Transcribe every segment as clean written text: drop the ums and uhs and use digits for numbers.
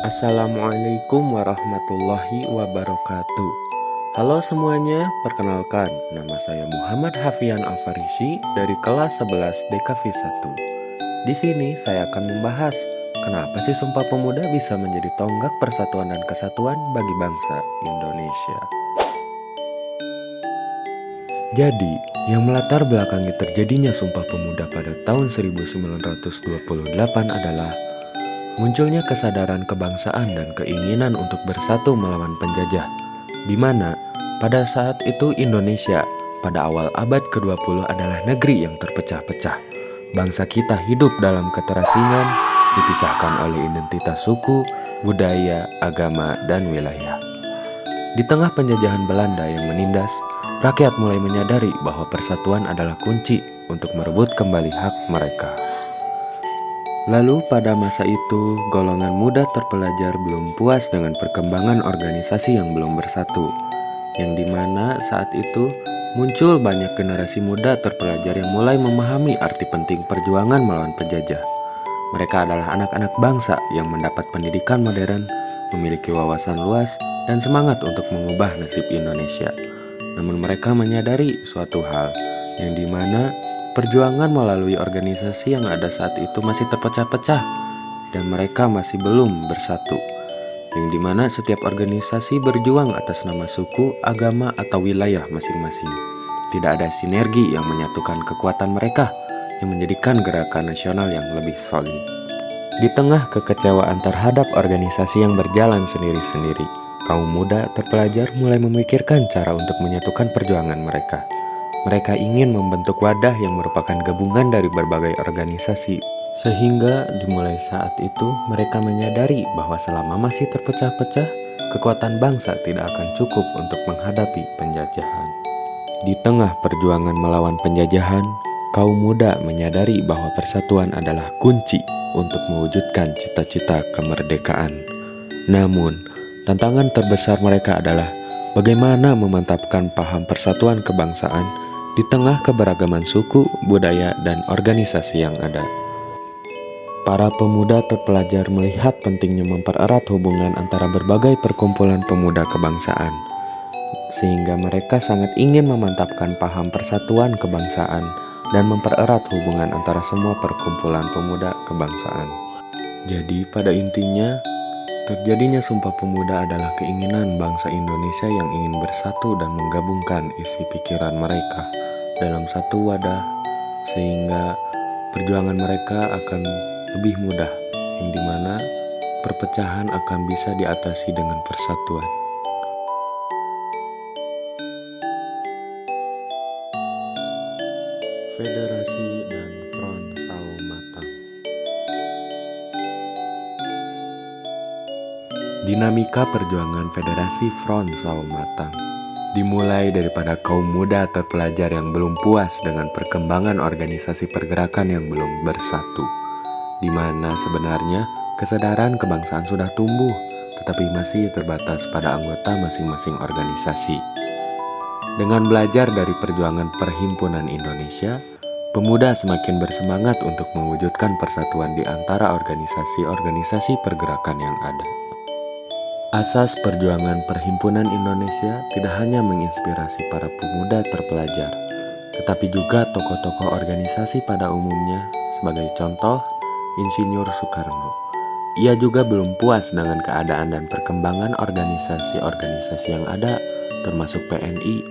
Assalamualaikum warahmatullahi wabarakatuh. Halo semuanya, perkenalkan nama saya Muhammad Hafian Alfarisi dari kelas 11 DKV 1. Di sini saya akan membahas kenapa sih Sumpah Pemuda bisa menjadi tonggak persatuan dan kesatuan bagi bangsa Indonesia. Jadi, yang melatar belakangi terjadinya Sumpah Pemuda pada tahun 1928 adalah munculnya kesadaran kebangsaan dan keinginan untuk bersatu melawan penjajah, di mana pada saat itu Indonesia pada awal abad ke-20 adalah negeri yang terpecah-pecah. Bangsa kita hidup dalam keterasingan, dipisahkan oleh identitas suku, budaya, agama, dan wilayah. Di tengah penjajahan Belanda yang menindas, rakyat mulai menyadari bahwa persatuan adalah kunci untuk merebut kembali hak mereka. Lalu pada masa itu, golongan muda terpelajar belum puas dengan perkembangan organisasi yang belum bersatu, yang dimana saat itu muncul banyak generasi muda terpelajar yang mulai memahami arti penting perjuangan melawan penjajah. Mereka adalah anak-anak bangsa yang mendapat pendidikan modern, memiliki wawasan luas, dan semangat untuk mengubah nasib Indonesia. Namun mereka menyadari suatu hal, yang dimana perjuangan melalui organisasi yang ada saat itu masih terpecah-pecah dan mereka masih belum bersatu, yang dimana setiap organisasi berjuang atas nama suku, agama, atau wilayah masing-masing. Tidak ada sinergi yang menyatukan kekuatan mereka yang menjadikan gerakan nasional yang lebih solid. Di tengah kekecewaan terhadap organisasi yang berjalan sendiri-sendiri, kaum muda terpelajar mulai memikirkan cara untuk menyatukan perjuangan mereka. Mereka ingin membentuk wadah yang merupakan gabungan dari berbagai organisasi. Sehingga dimulai saat itu mereka menyadari bahwa selama masih terpecah-pecah, kekuatan bangsa tidak akan cukup untuk menghadapi penjajahan. Di tengah perjuangan melawan penjajahan, kaum muda menyadari bahwa persatuan adalah kunci untuk mewujudkan cita-cita kemerdekaan. Namun, tantangan terbesar mereka adalah bagaimana memantapkan paham persatuan kebangsaan di tengah keberagaman suku, budaya, dan organisasi yang ada. Para pemuda terpelajar melihat pentingnya mempererat hubungan antara berbagai perkumpulan pemuda kebangsaan, sehingga mereka sangat ingin memantapkan paham persatuan kebangsaan dan mempererat hubungan antara semua perkumpulan pemuda kebangsaan. Jadi pada intinya, terjadinya Sumpah Pemuda adalah keinginan bangsa Indonesia yang ingin bersatu dan menggabungkan isi pikiran mereka dalam satu wadah, sehingga perjuangan mereka akan lebih mudah, yang dimana perpecahan akan bisa diatasi dengan persatuan. Federasi dan Front Sawo-Matang. Dinamika perjuangan Federasi Front Sawo-Matang dimulai daripada kaum muda terpelajar yang belum puas dengan perkembangan organisasi pergerakan yang belum bersatu, di mana sebenarnya kesadaran kebangsaan sudah tumbuh, tetapi masih terbatas pada anggota masing-masing organisasi. Dengan belajar dari perjuangan Perhimpunan Indonesia, pemuda semakin bersemangat untuk mewujudkan persatuan di antara organisasi-organisasi pergerakan yang ada. Asas perjuangan Perhimpunan Indonesia tidak hanya menginspirasi para pemuda terpelajar, tetapi juga tokoh-tokoh organisasi pada umumnya. Sebagai contoh, Insinyur Soekarno. Ia juga belum puas dengan keadaan dan perkembangan organisasi-organisasi yang ada, termasuk PNI,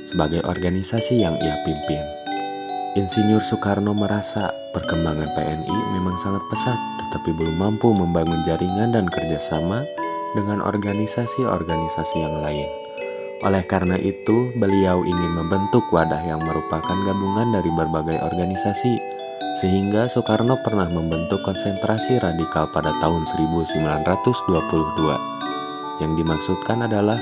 sebagai organisasi yang ia pimpin. Insinyur Soekarno merasa perkembangan PNI memang sangat pesat, tetapi belum mampu membangun jaringan dan kerjasama dengan organisasi-organisasi yang lain. Oleh karena itu, beliau ingin membentuk wadah yang merupakan gabungan dari berbagai organisasi, sehingga Soekarno pernah membentuk konsentrasi radikal pada tahun 1922. Yang dimaksudkan adalah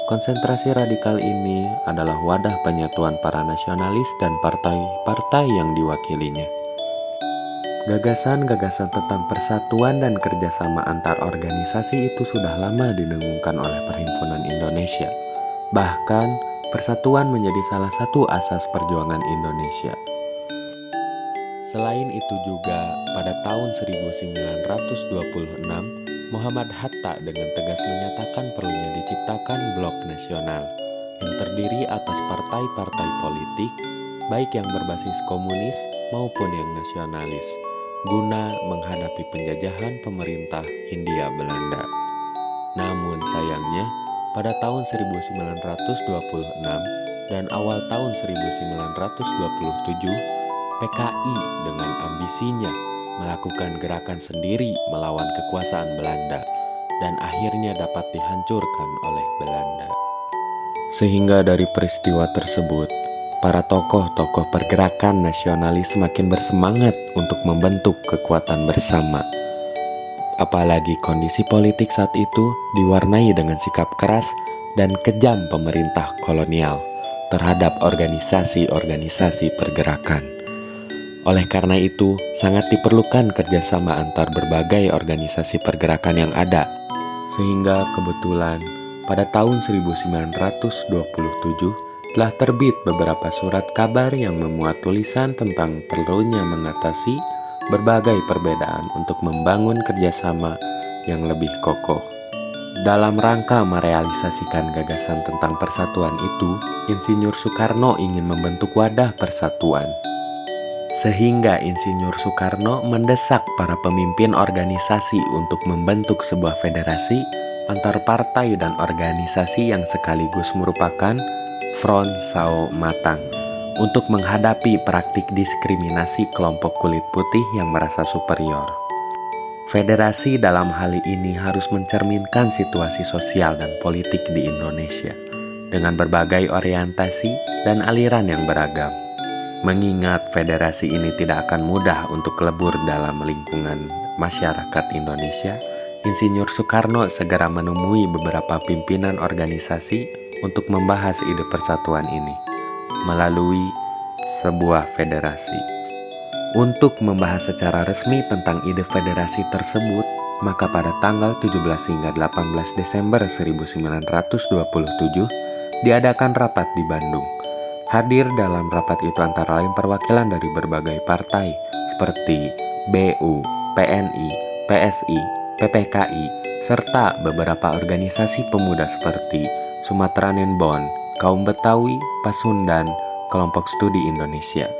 konsentrasi radikal ini adalah wadah penyatuan para nasionalis dan partai-partai yang diwakilinya. Gagasan-gagasan tentang persatuan dan kerjasama antar organisasi itu sudah lama didengungkan oleh Perhimpunan Indonesia. Bahkan, persatuan menjadi salah satu asas perjuangan Indonesia. Selain itu juga, pada tahun 1926, Muhammad Hatta dengan tegas menyatakan perlunya diciptakan blok nasional yang terdiri atas partai-partai politik, baik yang berbasis komunis maupun yang nasionalis, guna menghadapi penjajahan pemerintah Hindia Belanda. Namun sayangnya, pada tahun 1926 dan awal tahun 1927, PKI dengan ambisinya melakukan gerakan sendiri melawan kekuasaan Belanda dan akhirnya dapat dihancurkan oleh Belanda. Sehingga dari peristiwa tersebut, para tokoh-tokoh pergerakan nasionalis semakin bersemangat untuk membentuk kekuatan bersama. Apalagi kondisi politik saat itu diwarnai dengan sikap keras dan kejam pemerintah kolonial terhadap organisasi-organisasi pergerakan. Oleh karena itu, sangat diperlukan kerjasama antar berbagai organisasi pergerakan yang ada. Sehingga kebetulan pada tahun 1927 telah terbit beberapa surat kabar yang memuat tulisan tentang perlunya mengatasi berbagai perbedaan untuk membangun kerjasama yang lebih kokoh. Dalam rangka merealisasikan gagasan tentang persatuan itu, Insinyur Soekarno ingin membentuk wadah persatuan. Sehingga Insinyur Soekarno mendesak para pemimpin organisasi untuk membentuk sebuah federasi antar partai dan organisasi yang sekaligus merupakan Front Sao Matang untuk menghadapi praktik diskriminasi kelompok kulit putih yang merasa superior. Federasi dalam hal ini harus mencerminkan situasi sosial dan politik di Indonesia dengan berbagai orientasi dan aliran yang beragam. Mengingat federasi ini tidak akan mudah untuk lebur dalam lingkungan masyarakat Indonesia, Insinyur Soekarno segera menemui beberapa pimpinan organisasi untuk membahas ide persatuan ini melalui sebuah federasi. Untuk membahas secara resmi tentang ide federasi tersebut, maka pada tanggal 17 hingga 18 Desember 1927 diadakan rapat di Bandung. Hadir dalam rapat itu antara lain perwakilan dari berbagai partai seperti BU, PNI, PSI, PPKI, serta beberapa organisasi pemuda seperti Sumatranen Bond, Kaum Betawi, Pasundan, Kelompok Studi Indonesia.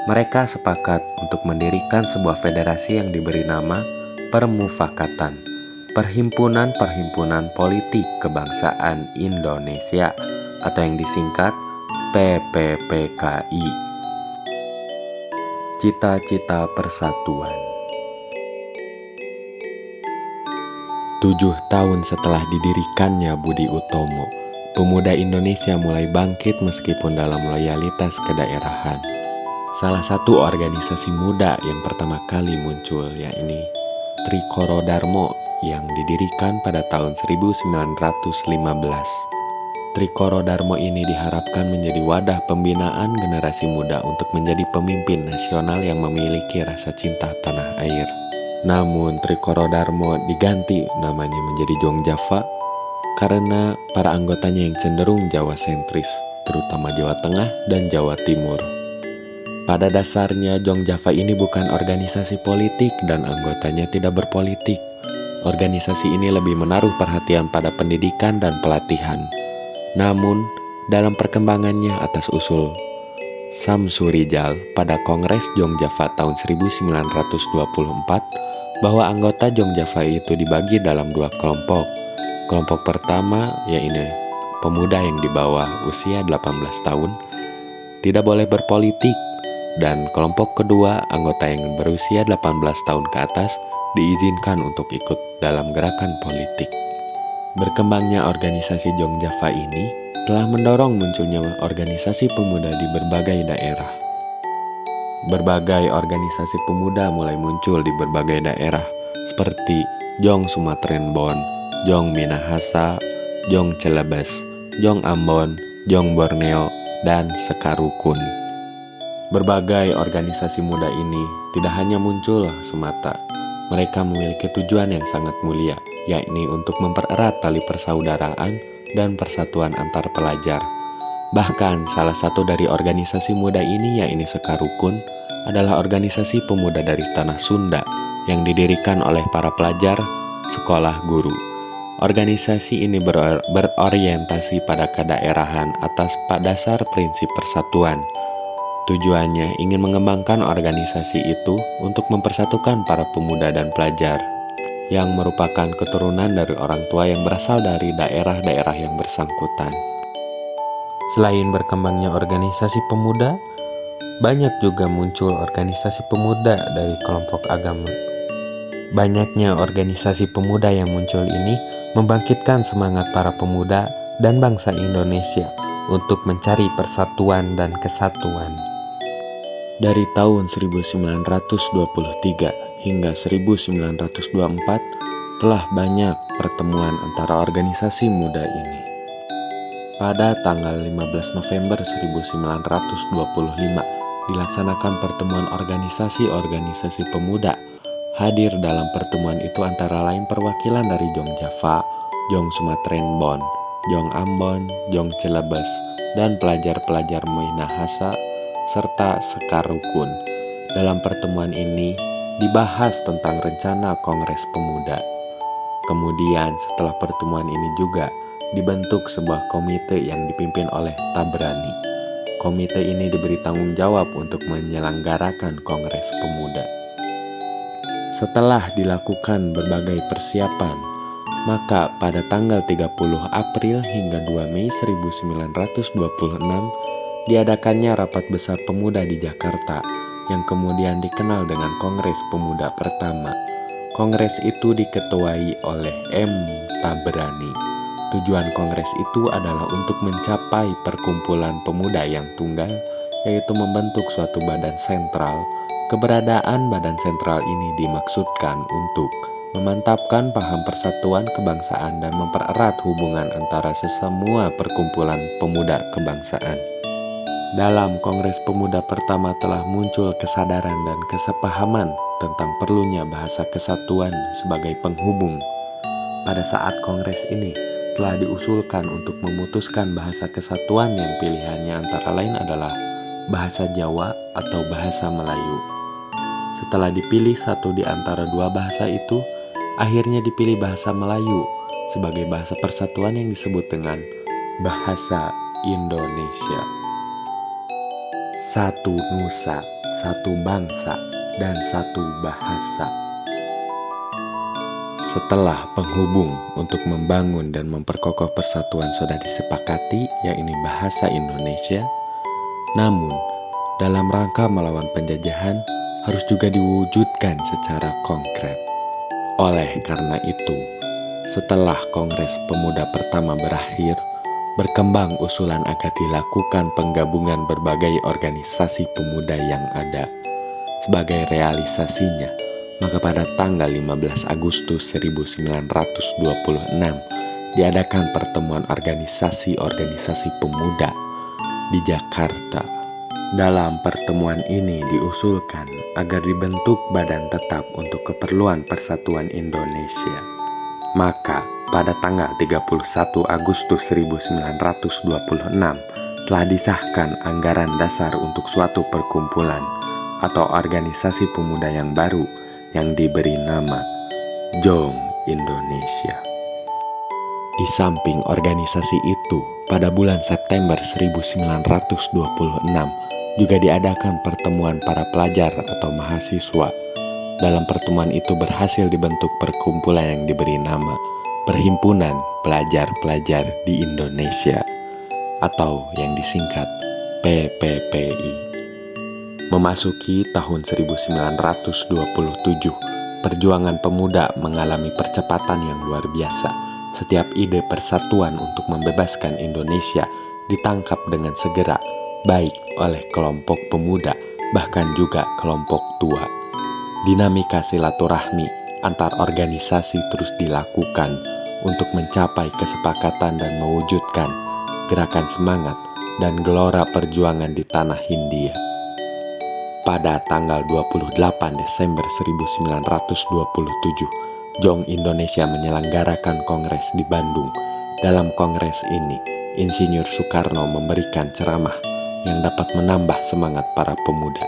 Mereka sepakat untuk mendirikan sebuah federasi yang diberi nama Permufakatan, Perhimpunan-Perhimpunan Politik Kebangsaan Indonesia, atau yang disingkat PPPKI. Cita-cita persatuan. 7 tahun setelah didirikannya Budi Utomo, pemuda Indonesia mulai bangkit meskipun dalam loyalitas kedaerahan. Salah satu organisasi muda yang pertama kali muncul yakni Trikoro Darmo yang didirikan pada tahun 1915. Trikoro Darmo ini diharapkan menjadi wadah pembinaan generasi muda untuk menjadi pemimpin nasional yang memiliki rasa cinta tanah air. Namun Trikoro Darmo diganti namanya menjadi Jong Java karena para anggotanya yang cenderung Jawa sentris, terutama Jawa Tengah dan Jawa Timur. Pada dasarnya Jong Java ini bukan organisasi politik dan anggotanya tidak berpolitik. Organisasi ini lebih menaruh perhatian pada pendidikan dan pelatihan. Namun, dalam perkembangannya atas usul Samsurijal pada Kongres Jong Java tahun 1924, bahwa anggota Jong Java itu dibagi dalam 2 kelompok. Kelompok pertama yaitu pemuda yang di bawah usia 18 tahun, tidak boleh berpolitik, dan kelompok kedua anggota yang berusia 18 tahun ke atas diizinkan untuk ikut dalam gerakan politik. Berkembangnya organisasi Jong Java ini telah mendorong munculnya organisasi pemuda di berbagai daerah. Berbagai organisasi pemuda mulai muncul di berbagai daerah seperti Jong Sumatren Bond, Jong Minahasa, Jong Celebes, Jong Ambon, Jong Borneo, dan Sekarukun. Berbagai organisasi muda ini tidak hanya muncul semata, mereka memiliki tujuan yang sangat mulia, yakni untuk mempererat tali persaudaraan dan persatuan antar pelajar. Bahkan salah satu dari organisasi muda ini, yakni Sekarukun, adalah organisasi pemuda dari tanah Sunda yang didirikan oleh para pelajar Sekolah Guru. Organisasi ini berorientasi pada kedaerahan atas dasar prinsip persatuan. Tujuannya ingin mengembangkan organisasi itu untuk mempersatukan para pemuda dan pelajar yang merupakan keturunan dari orang tua yang berasal dari daerah-daerah yang bersangkutan. Selain berkembangnya organisasi pemuda, banyak juga muncul organisasi pemuda dari kelompok agama. Banyaknya organisasi pemuda yang muncul ini membangkitkan semangat para pemuda dan bangsa Indonesia untuk mencari persatuan dan kesatuan. Dari tahun 1923 hingga 1924 telah banyak pertemuan antara organisasi muda ini. Pada tanggal 15 November 1925 dilaksanakan pertemuan organisasi-organisasi pemuda. Hadir dalam pertemuan itu antara lain perwakilan dari Jong Java, Jong Sumateren Bon, Jong Ambon, Jong Celebes, dan pelajar-pelajar Minahasa serta Sekar Rukun. Dalam pertemuan ini dibahas tentang rencana Kongres Pemuda. Kemudian setelah pertemuan ini juga dibentuk sebuah komite yang dipimpin oleh Tabrani. Komite ini diberi tanggung jawab untuk menyelenggarakan Kongres Pemuda. Setelah dilakukan berbagai persiapan, maka pada tanggal 30 April hingga 2 Mei 1926 diadakannya Rapat Besar Pemuda di Jakarta yang kemudian dikenal dengan Kongres Pemuda pertama. Kongres itu diketuai oleh M. Tabrani. Tujuan kongres itu adalah untuk mencapai perkumpulan pemuda yang tunggal, yaitu membentuk suatu badan sentral. Keberadaan badan sentral ini dimaksudkan untuk memantapkan paham persatuan kebangsaan dan mempererat hubungan antara sesemua perkumpulan pemuda kebangsaan. Dalam Kongres Pemuda pertama telah muncul kesadaran dan kesepahaman tentang perlunya bahasa kesatuan sebagai penghubung. Pada saat kongres ini telah diusulkan untuk memutuskan bahasa kesatuan yang pilihannya antara lain adalah bahasa Jawa atau bahasa Melayu. Setelah dipilih satu di antara dua bahasa itu, akhirnya dipilih bahasa Melayu sebagai bahasa persatuan yang disebut dengan bahasa Indonesia. Satu nusa, satu bangsa, dan satu bahasa. Setelah penghubung untuk membangun dan memperkokoh persatuan sudah disepakati, yaitu bahasa Indonesia, namun dalam rangka melawan penjajahan harus juga diwujudkan secara konkret. Oleh karena itu, setelah Kongres Pemuda pertama berakhir, berkembang usulan agar dilakukan penggabungan berbagai organisasi pemuda yang ada. Sebagai realisasinya, maka pada tanggal 15 Agustus 1926 diadakan pertemuan organisasi-organisasi pemuda di Jakarta. Dalam pertemuan ini diusulkan agar dibentuk badan tetap untuk keperluan persatuan Indonesia. Maka pada tanggal 31 Agustus 1926 telah disahkan anggaran dasar untuk suatu perkumpulan atau organisasi pemuda yang baru yang diberi nama Jong Indonesia. Di samping organisasi itu, pada bulan September 1926 juga diadakan pertemuan para pelajar atau mahasiswa. Dalam pertemuan itu berhasil dibentuk perkumpulan yang diberi nama Perhimpunan Pelajar-Pelajar di Indonesia atau yang disingkat PPPI. Memasuki tahun 1927, perjuangan pemuda mengalami percepatan yang luar biasa. Setiap ide persatuan untuk membebaskan Indonesia ditangkap dengan segera, baik oleh kelompok pemuda, bahkan juga kelompok tua. Dinamika silaturahmi antar organisasi terus dilakukan untuk mencapai kesepakatan dan mewujudkan gerakan semangat dan gelora perjuangan di tanah Hindia. Pada tanggal 28 Desember 1927, Jong Indonesia menyelenggarakan kongres di Bandung. Dalam kongres ini, Insinyur Soekarno memberikan ceramah yang dapat menambah semangat para pemuda.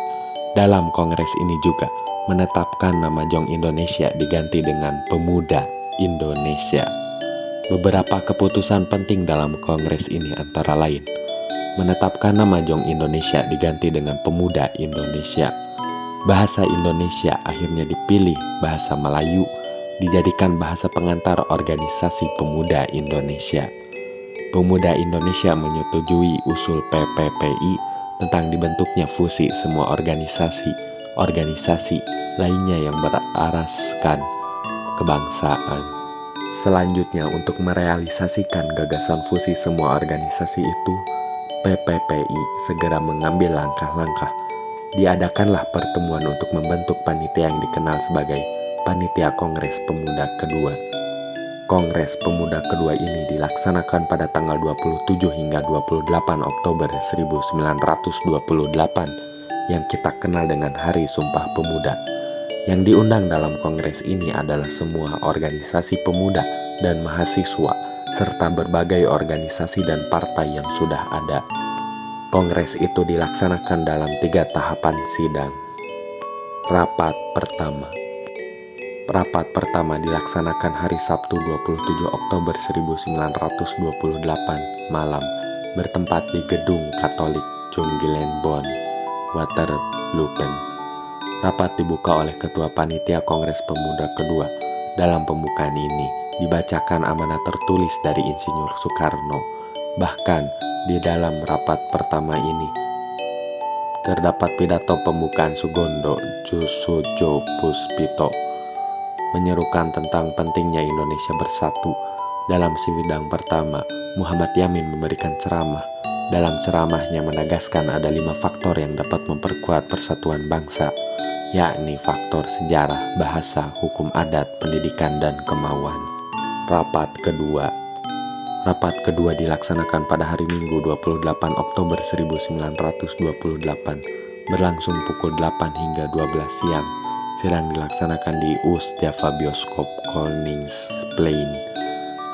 Dalam kongres ini juga menetapkan nama Jong Indonesia diganti dengan Pemuda Indonesia. Beberapa keputusan penting dalam kongres ini antara lain: menetapkan nama Jong Indonesia diganti dengan Pemuda Indonesia. Bahasa Indonesia akhirnya dipilih bahasa Melayu, dijadikan bahasa pengantar organisasi Pemuda Indonesia. Pemuda Indonesia menyetujui usul PPPI tentang dibentuknya fusi semua organisasi lainnya yang beraraskan kebangsaan. Selanjutnya, untuk merealisasikan gagasan fusi semua organisasi itu, PPPI segera mengambil langkah-langkah. Diadakanlah pertemuan untuk membentuk panitia yang dikenal sebagai Panitia Kongres Pemuda Kedua. Kongres Pemuda Kedua ini dilaksanakan pada tanggal 27 hingga 28 Oktober 1928 yang kita kenal dengan Hari Sumpah Pemuda. Yang diundang dalam kongres ini adalah semua organisasi pemuda dan mahasiswa serta berbagai organisasi dan partai yang sudah ada. Kongres itu dilaksanakan dalam 3 tahapan sidang. Rapat pertama dilaksanakan hari Sabtu 27 Oktober 1928 malam, bertempat di Gedung Katolik Jonggilenbon, Waterloopen. Rapat dibuka oleh Ketua Panitia Kongres Pemuda Kedua. Dalam pembukaan ini dibacakan amanat tertulis dari Insinyur Soekarno. Bahkan di dalam rapat pertama ini terdapat pidato pembukaan Sugondo Josojo Puspito menyerukan tentang pentingnya Indonesia bersatu. Dalam sidang pertama, Muhammad Yamin memberikan ceramah. Dalam ceramahnya menegaskan ada 5 faktor yang dapat memperkuat persatuan bangsa, yakni faktor sejarah, bahasa, hukum adat, pendidikan, dan kemauan. Rapat kedua dilaksanakan pada hari Minggu 28 Oktober 1928, berlangsung pukul 8 hingga 12 siang. Sidang dilaksanakan di US Java Bioskop Koningsplein.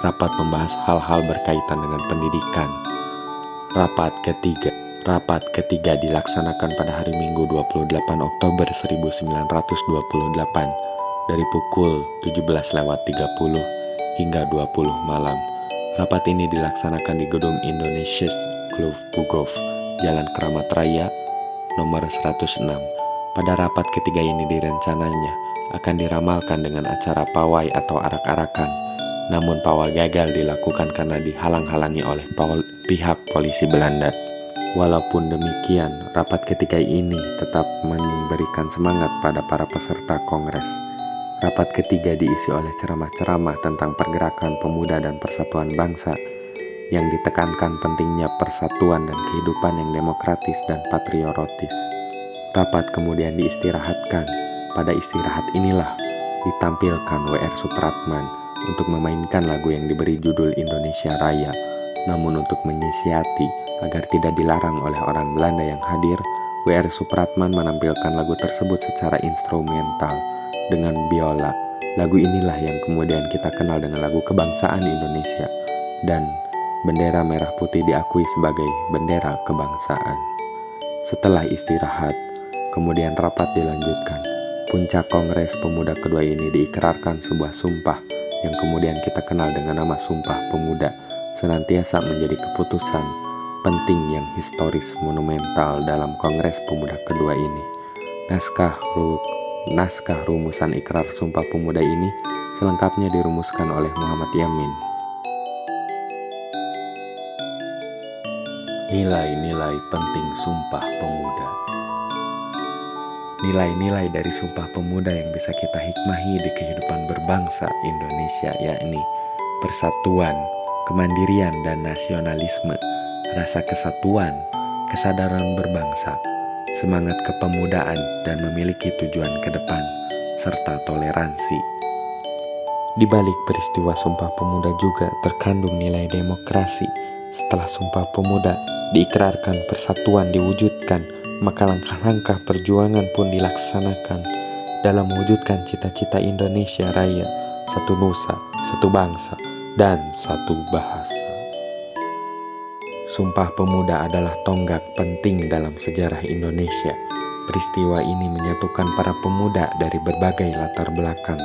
Rapat membahas hal-hal berkaitan dengan pendidikan. Rapat ketiga dilaksanakan pada hari Minggu 28 Oktober 1928 dari pukul 17.30 hingga 20 malam. Rapat ini dilaksanakan di Gedung Indonesia Club Bugov, Jalan Keramat Raya, nomor 106. Pada rapat ketiga ini direncananya akan diramalkan dengan acara pawai atau arak-arakan. Namun pawai gagal dilakukan karena dihalang-halangi oleh pihak polisi Belanda. Walaupun demikian, rapat ketiga ini tetap memberikan semangat pada para peserta kongres. Rapat ketiga diisi oleh ceramah-ceramah tentang pergerakan pemuda dan persatuan bangsa yang ditekankan pentingnya persatuan dan kehidupan yang demokratis dan patriotis. Rapat kemudian diistirahatkan. Pada istirahat inilah ditampilkan W.R. Supratman untuk memainkan lagu yang diberi judul Indonesia Raya. Namun untuk menyiasati agar tidak dilarang oleh orang Belanda yang hadir, W.R. Supratman menampilkan lagu tersebut secara instrumental dengan biola. Lagu inilah yang kemudian kita kenal dengan lagu kebangsaan Indonesia, dan bendera merah putih diakui sebagai bendera kebangsaan. Setelah istirahat, kemudian rapat dilanjutkan. Puncak Kongres Pemuda Kedua ini diikrarkan sebuah sumpah yang kemudian kita kenal dengan nama Sumpah Pemuda, senantiasa menjadi keputusan penting yang historis monumental dalam Kongres Pemuda Kedua ini. Naskah rumusan ikrar Sumpah Pemuda ini selengkapnya dirumuskan oleh Muhammad Yamin. Nilai-nilai penting Sumpah Pemuda. Nilai-nilai dari Sumpah Pemuda yang bisa kita hikmahi di kehidupan berbangsa Indonesia, yakni persatuan, kemandirian dan nasionalisme, rasa kesatuan, kesadaran berbangsa, semangat kepemudaan dan memiliki tujuan ke depan, serta toleransi. Di balik peristiwa Sumpah Pemuda juga terkandung nilai demokrasi. Setelah Sumpah Pemuda diikrarkan, persatuan diwujudkan, maka langkah-langkah perjuangan pun dilaksanakan dalam mewujudkan cita-cita Indonesia Raya, satu nusa, satu bangsa, dan satu bahasa. Sumpah Pemuda adalah tonggak penting dalam sejarah Indonesia. Peristiwa ini menyatukan para pemuda dari berbagai latar belakang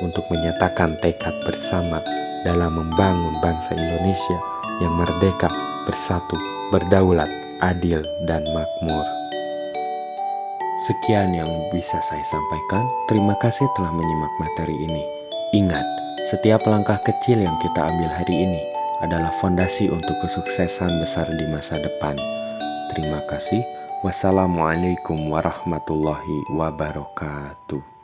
untuk menyatakan tekad bersama dalam membangun bangsa Indonesia yang merdeka, bersatu, berdaulat, adil, dan makmur. Sekian yang bisa saya sampaikan. Terima kasih telah menyimak materi ini. Ingat, setiap langkah kecil yang kita ambil hari ini adalah fondasi untuk kesuksesan besar di masa depan. Terima kasih. Wassalamualaikum warahmatullahi wabarakatuh.